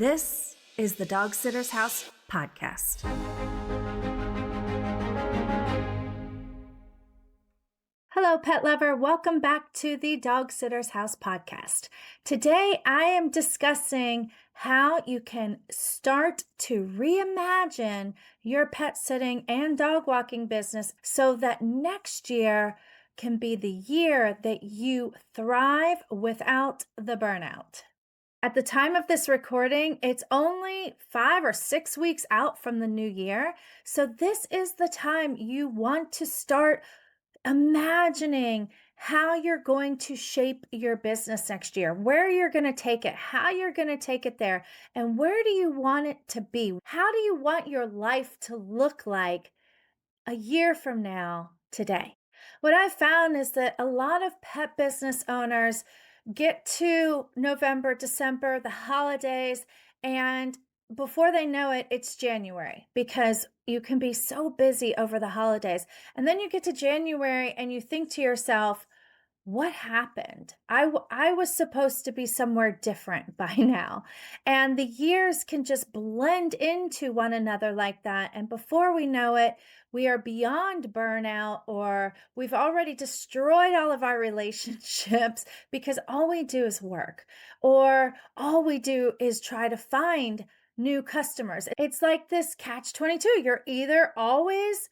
This is the Dog Sitter's House podcast. Hello, pet lover. Welcome back to the Dog Sitter's House podcast. Today, I am discussing how you can start to reimagine your pet sitting and dog walking business so that next year can be the year that you thrive without the burnout. At the time of this recording, it's only 5 or 6 weeks out from the new year. So this is the time you want to start imagining how you're going to shape your business next year, where you're going to take it, how you're going to take it there, and where do you want it to be? How do you want your life to look like a year from now today? What I've found is that a lot of pet business owners get to November, December, the holidays, and before they know it, it's January because you can be so busy over the holidays. And then you get to January and you think to yourself, what happened? I was supposed to be somewhere different by now. And the years can just blend into one another like that. And before we know it, we are beyond burnout, or we've already destroyed all of our relationships because all we do is work, or all we do is try to find new customers. It's like this catch-22. You're either always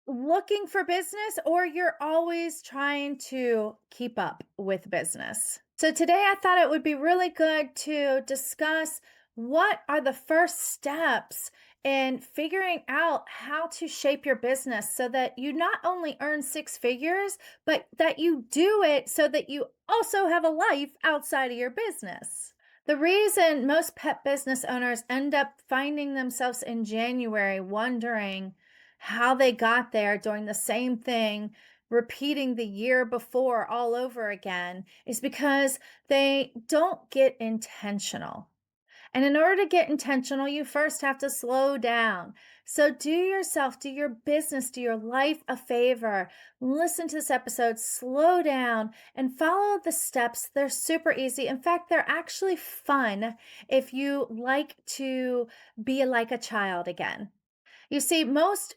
looking for business or you're always trying to keep up with business. So today I thought it would be really good to discuss what are the first steps in figuring out how to shape your business so that you not only earn 6 figures, but that you do it so that you also have a life outside of your business. The reason most pet business owners end up finding themselves in January wondering how they got there doing the same thing, repeating the year before all over again, is because they don't get intentional. And in order to get intentional, you first have to slow down. So do yourself, do your business, do your life a favor. Listen to this episode, slow down, and follow the steps. They're super easy. In fact, they're actually fun if you like to be like a child again. You see, most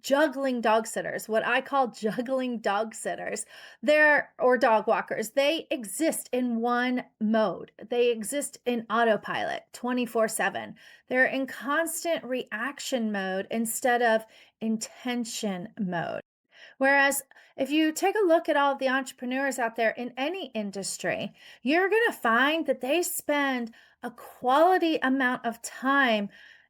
juggling dog sitters, what I call juggling dog sitters, or dog walkers, they exist in one mode. They exist in autopilot 24/7. They're in constant reaction mode instead of intention mode. Whereas if you take a look at all of the entrepreneurs out there in any industry, you're going to find that they spend a quality amount of time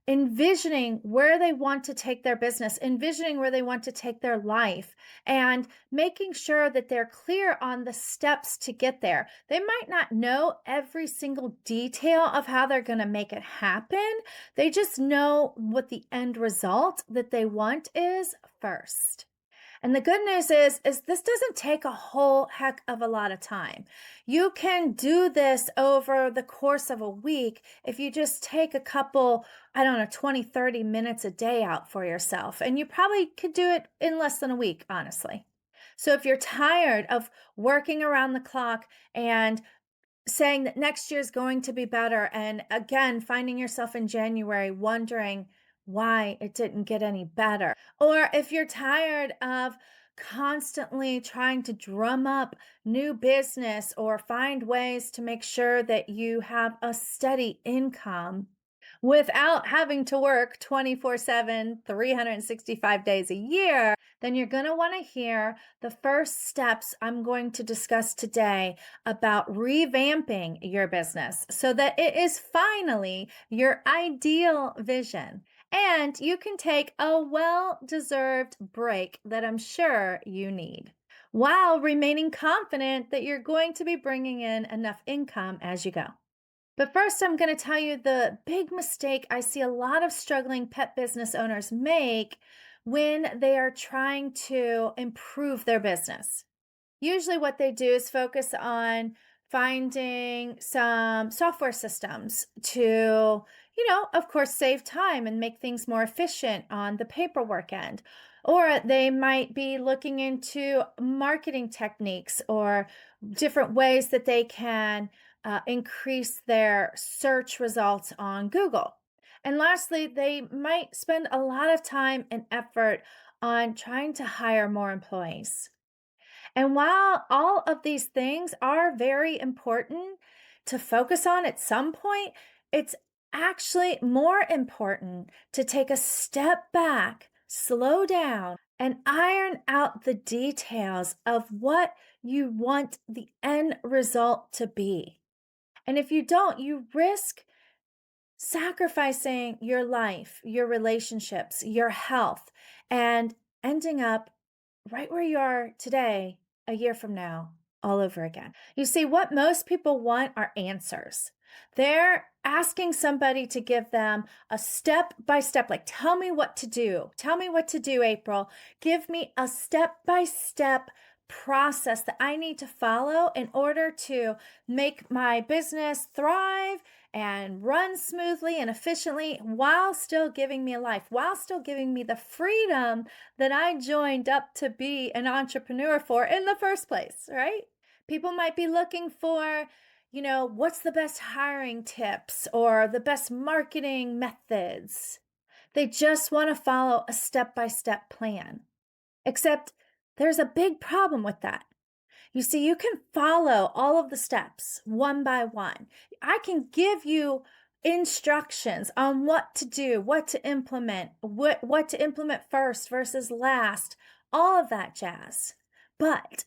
envisioning where they want to take their business, envisioning where they want to take their life, and making sure that they're clear on the steps to get there. They might not know every single detail of how they're going to make it happen. They just know what the end result that they want is first. And the good news is this doesn't take a whole heck of a lot of time. You can do this over the course of a week if you just take a couple, 20, 30 minutes a day out for yourself. And you probably could do it in less than a week, honestly. So if you're tired of working around the clock and saying that next year is going to be better, and again, finding yourself in January wondering why it didn't get any better. Or if you're tired of constantly trying to drum up new business or find ways to make sure that you have a steady income without having to work 24/7, 365 days a year, then you're going to want to hear the first steps I'm going to discuss today about revamping your business so that it is finally your ideal vision. And you can take a well-deserved break that I'm sure you need, while remaining confident that you're going to be bringing in enough income as you go. But first, I'm going to tell you the big mistake I see a lot of struggling pet business owners make when they are trying to improve their business. Usually what they do is focus on finding some software systems to, of course, save time and make things more efficient on the paperwork end. Or they might be looking into marketing techniques or different ways that they can increase their search results on Google. And lastly, they might spend a lot of time and effort on trying to hire more employees. And while all of these things are very important to focus on at some point, it's actually more important to take a step back, slow down, and iron out the details of what you want the end result to be. And if you don't, you risk sacrificing your life, your relationships, your health, and ending up right where you are today, a year from now, all over again. You see, what most people want are answers. They're asking somebody to give them a step by step, like, tell me what to do. Tell me what to do, April. Give me a step by step process that I need to follow in order to make my business thrive and run smoothly and efficiently while still giving me a life, while still giving me the freedom that I joined up to be an entrepreneur for in the first place, right? People might be looking for, what's the best hiring tips or the best marketing methods. They just want to follow a step by step plan. Except there's a big problem with that. You see, you can follow all of the steps one by one. I can give you instructions on what to do, what to implement, what to implement first versus last, all of that jazz. But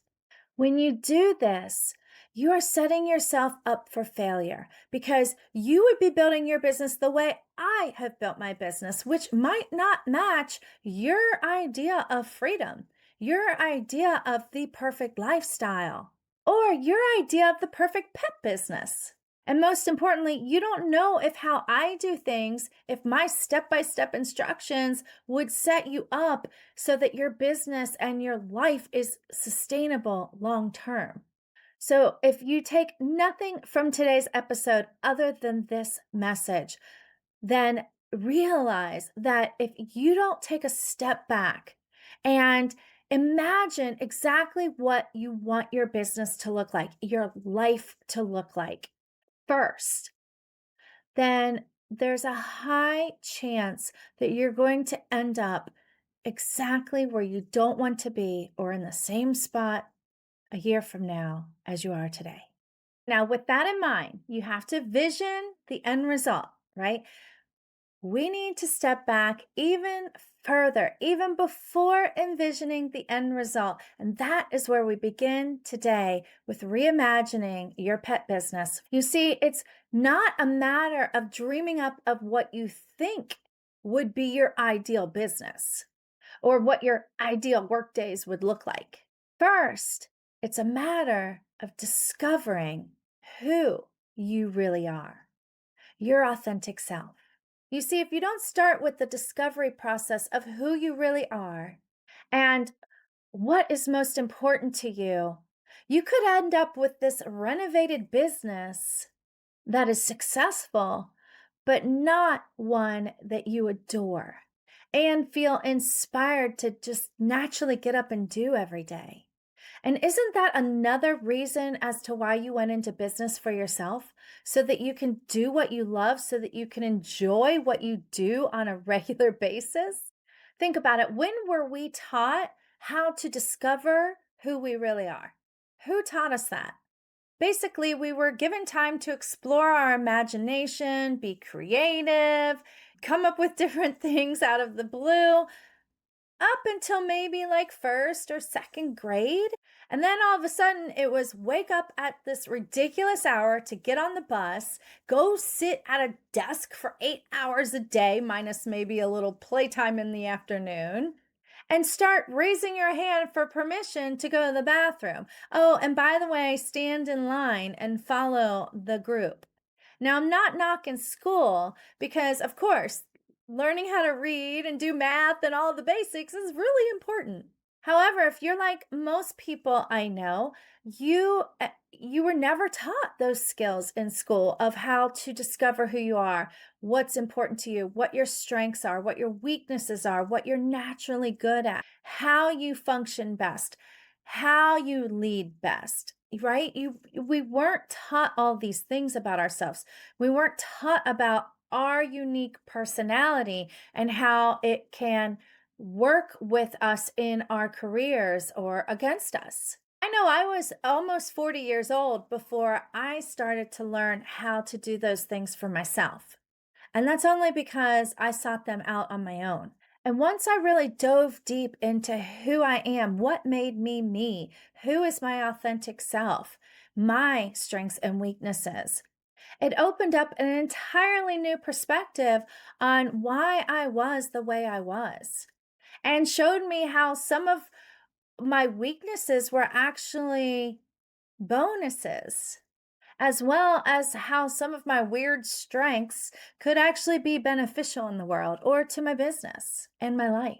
when you do this, you are setting yourself up for failure because you would be building your business the way I have built my business, which might not match your idea of freedom, your idea of the perfect lifestyle, or your idea of the perfect pet business. And most importantly, you don't know if how I do things, if my step by step instructions would set you up so that your business and your life is sustainable long term. So, if you take nothing from today's episode other than this message, then realize that if you don't take a step back and imagine exactly what you want your business to look like, your life to look like first, then there's a high chance that you're going to end up exactly where you don't want to be or in the same spot a year from now as you are today. Now, with that in mind, you have to vision the end result, right? We need to step back even further, even before envisioning the end result. And that is where we begin today with reimagining your pet business. You see, it's not a matter of dreaming up of what you think would be your ideal business or what your ideal work days would look like. First, it's a matter of discovering who you really are, your authentic self. You see, if you don't start with the discovery process of who you really are and what is most important to you, you could end up with this renovated business that is successful, but not one that you adore and feel inspired to just naturally get up and do every day. And isn't that another reason as to why you went into business for yourself? So that you can do what you love, so that you can enjoy what you do on a regular basis? Think about it. When were we taught how to discover who we really are? Who taught us that? Basically, we were given time to explore our imagination, be creative, come up with different things out of the blue up until maybe like first or second grade. And then all of a sudden, it was wake up at this ridiculous hour to get on the bus, go sit at a desk for 8 hours a day, minus maybe a little playtime in the afternoon, and start raising your hand for permission to go to the bathroom. Oh, and by the way, stand in line and follow the group. Now, I'm not knocking school because, of course, learning how to read and do math and all the basics is really important. However, if you're like most people I know, you were never taught those skills in school of how to discover who you are, what's important to you, what your strengths are, what your weaknesses are, what you're naturally good at, how you function best, how you lead best. right? We weren't taught all these things about ourselves. We weren't taught about our unique personality and how it can work with us in our careers or against us. I know I was almost 40 years old before I started to learn how to do those things for myself. And that's only because I sought them out on my own. And once I really dove deep into who I am, what made me me, who is my authentic self, my strengths and weaknesses, it opened up an entirely new perspective on why I was the way I was and showed me how some of my weaknesses were actually bonuses, as well as how some of my weird strengths could actually be beneficial in the world or to my business and my life.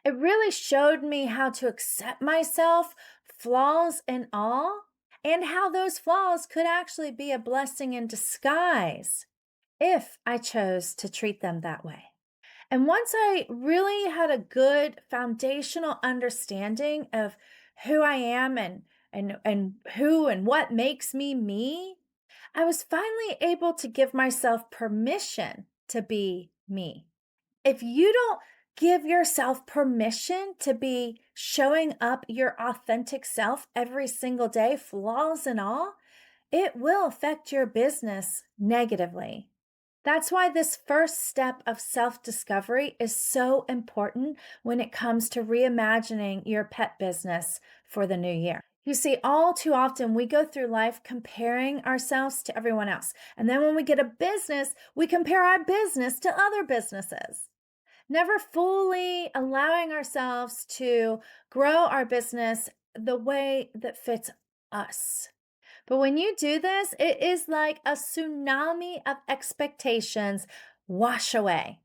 It really showed me how to accept myself, flaws and all, and how those flaws could actually be a blessing in disguise if I chose to treat them that way. And once I really had a good foundational understanding of who I am and who and what makes me me, I was finally able to give myself permission to be me. If you don't give yourself permission to be showing up your authentic self every single day, flaws and all, it will affect your business negatively. That's why this first step of self discovery is so important when it comes to reimagining your pet business for the new year. You see, all too often we go through life comparing ourselves to everyone else. And then when we get a business, we compare our business to other businesses, never fully allowing ourselves to grow our business the way that fits us. But when you do this, it is like a tsunami of expectations wash away.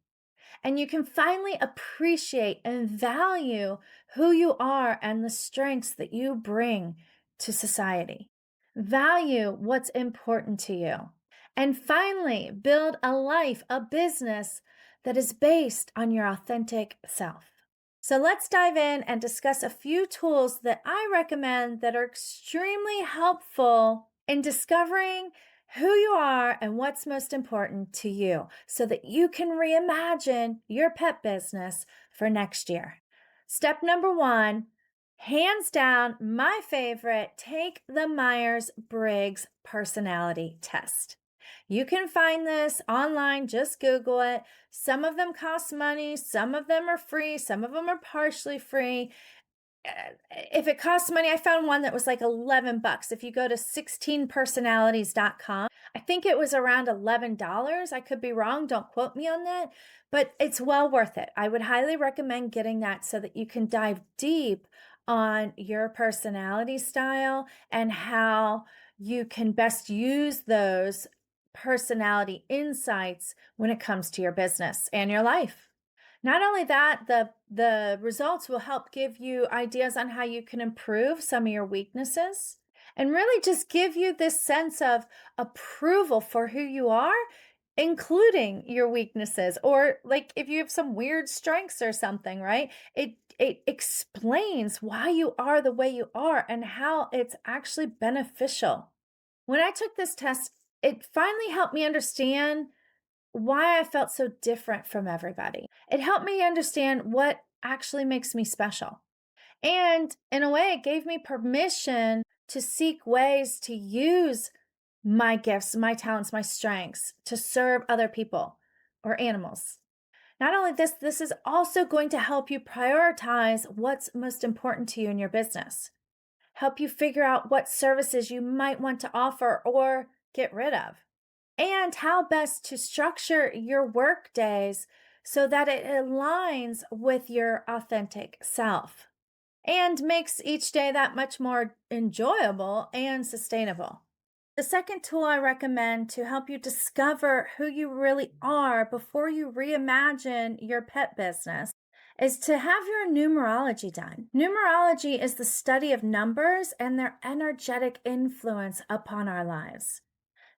And you can finally appreciate and value who you are and the strengths that you bring to society. Value what's important to you. And finally, build a life, a business that is based on your authentic self. So let's dive in and discuss a few tools that I recommend that are extremely helpful in discovering who you are and what's most important to you so that you can reimagine your pet business for next year. Step number one, hands down, my favorite, take the Myers-Briggs personality test. You can find this online, just Google it. Some of them cost money, some of them are free, some of them are partially free. If it costs money, I found one that was like 11 bucks. If you go to 16personalities.com, I think it was around $11. I could be wrong, don't quote me on that, but it's well worth it. I would highly recommend getting that so that you can dive deep on your personality style and how you can best use those personality insights when it comes to your business and your life. Not only that, the results will help give you ideas on how you can improve some of your weaknesses and really just give you this sense of approval for who you are, including your weaknesses, or like if you have some weird strengths or something, right? It explains why you are the way you are and how it's actually beneficial. When I took this test, it finally helped me understand why I felt so different from everybody. It helped me understand what actually makes me special. And in a way, it gave me permission to seek ways to use my gifts, my talents, my strengths to serve other people or animals. Not only this, this is also going to help you prioritize what's most important to you in your business, help you figure out what services you might want to offer or get rid of, and how best to structure your work days so that it aligns with your authentic self and makes each day that much more enjoyable and sustainable. The second tool I recommend to help you discover who you really are before you reimagine your pet business is to have your numerology done. Numerology is the study of numbers and their energetic influence upon our lives.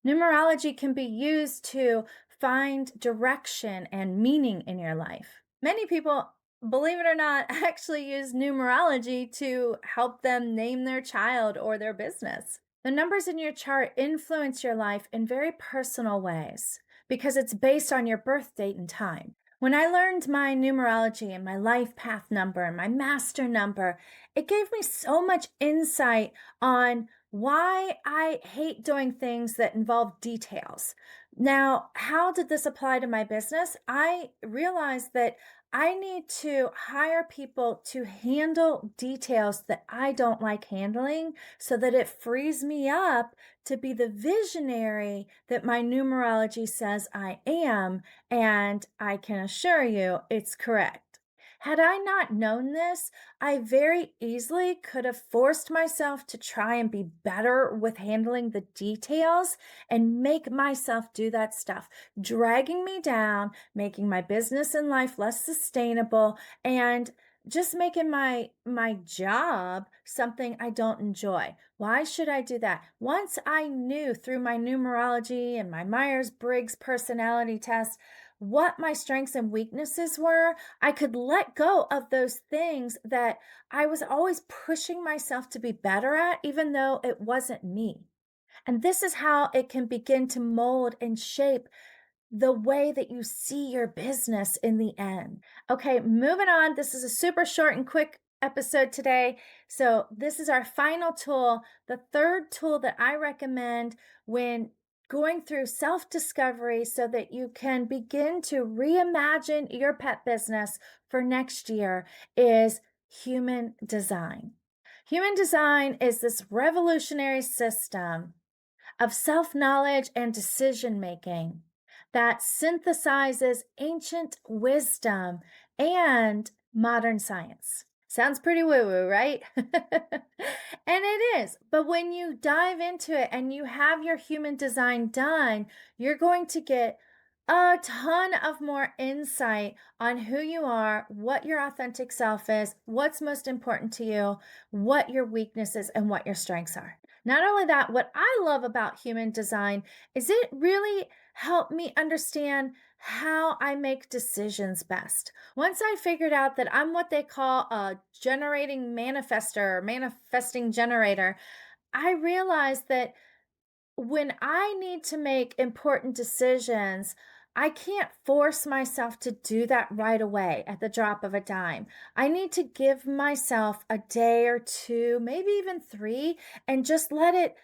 Numerology can be used to find direction and meaning in your life. Many people believe it or not, actually use numerology to help them name their child or their business. The numbers in your chart influence your life in very personal ways because it's based on your birth date and time. When I learned my numerology and my life path number and my master number, it gave me so much insight on why I hate doing things that involve details. Now, how did this apply to my business? I realized that I need to hire people to handle details that I don't like handling so that it frees me up to be the visionary that my numerology says I am. And I can assure you it's correct. Had I not known this, I very easily could have forced myself to try and be better with handling the details and make myself do that stuff, dragging me down, making my business and life less sustainable, and just making my job something I don't enjoy. Why should I do that? Once I knew through my numerology and my Myers-Briggs personality test what my strengths and weaknesses were, I could let go of those things that I was always pushing myself to be better at, even though it wasn't me. And this is how it can begin to mold and shape the way that you see your business in the end. Okay, moving on. This is a super short and quick episode today. So, this is our final tool, the third tool that I recommend when going through self discovery so that you can begin to reimagine your pet business for next year is human design. Human design is this revolutionary system of self knowledge and decision making that synthesizes ancient wisdom and modern science. Sounds pretty woo woo, right? And it is. But when you dive into it and you have your human design done, you're going to get a ton of more insight on who you are, what your authentic self is, what's most important to you, what your weaknesses and what your strengths are. Not only that, what I love about human design is it really helped me understand how I make decisions best. Once I figured out that I'm what they call a generating manifester or manifesting generator, I realized that when I need to make important decisions, I can't force myself to do that right away at the drop of a dime. I need to give myself a day or two, maybe even three, and just let it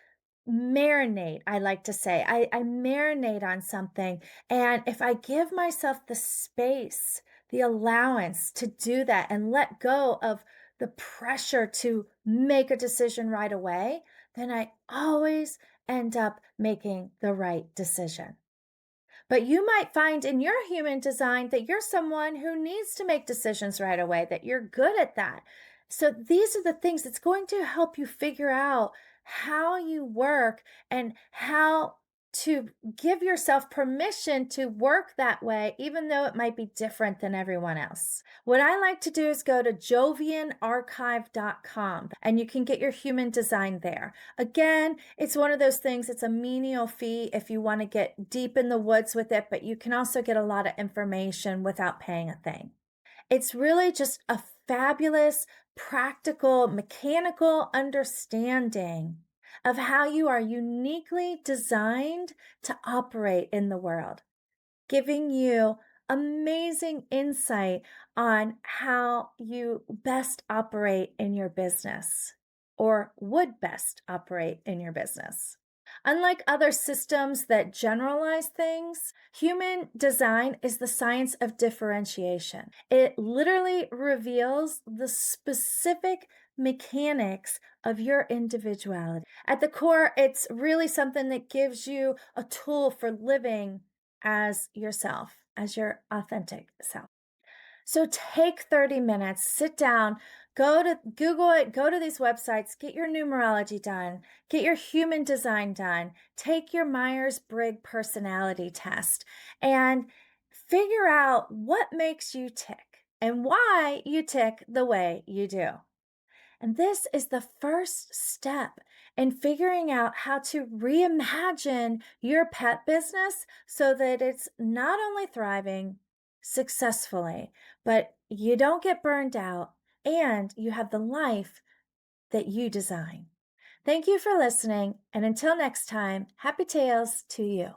marinate. I like to say, I marinate on something. And if I give myself the space, the allowance to do that and let go of the pressure to make a decision right away, then I always end up making the right decision. But you might find in your human design that you're someone who needs to make decisions right away, that you're good at that. So these are the things that's going to help you figure out how you work and how to give yourself permission to work that way, even though it might be different than everyone else. What I like to do is go to jovianarchive.com and you can get your human design there. Again, it's one of those things, it's a menial fee if you want to get deep in the woods with it, but you can also get a lot of information without paying a thing. It's really just a fabulous, practical, mechanical understanding of how you are uniquely designed to operate in the world, giving you amazing insight on how you best operate in your business or would best operate in your business. Unlike other systems that generalize things, human design is the science of differentiation. It literally reveals the specific mechanics of your individuality. At the core, it's really something that gives you a tool for living as yourself, as your authentic self. So take 30 minutes, sit down, go to Google it, go to these websites, get your numerology done, get your human design done, take your Myers-Briggs personality test, and figure out what makes you tick and why you tick the way you do. And this is the first step in figuring out how to reimagine your pet business so that it's not only thriving, successfully, but you don't get burned out and you have the life that you design. Thank you for listening. And until next time, happy tales to you.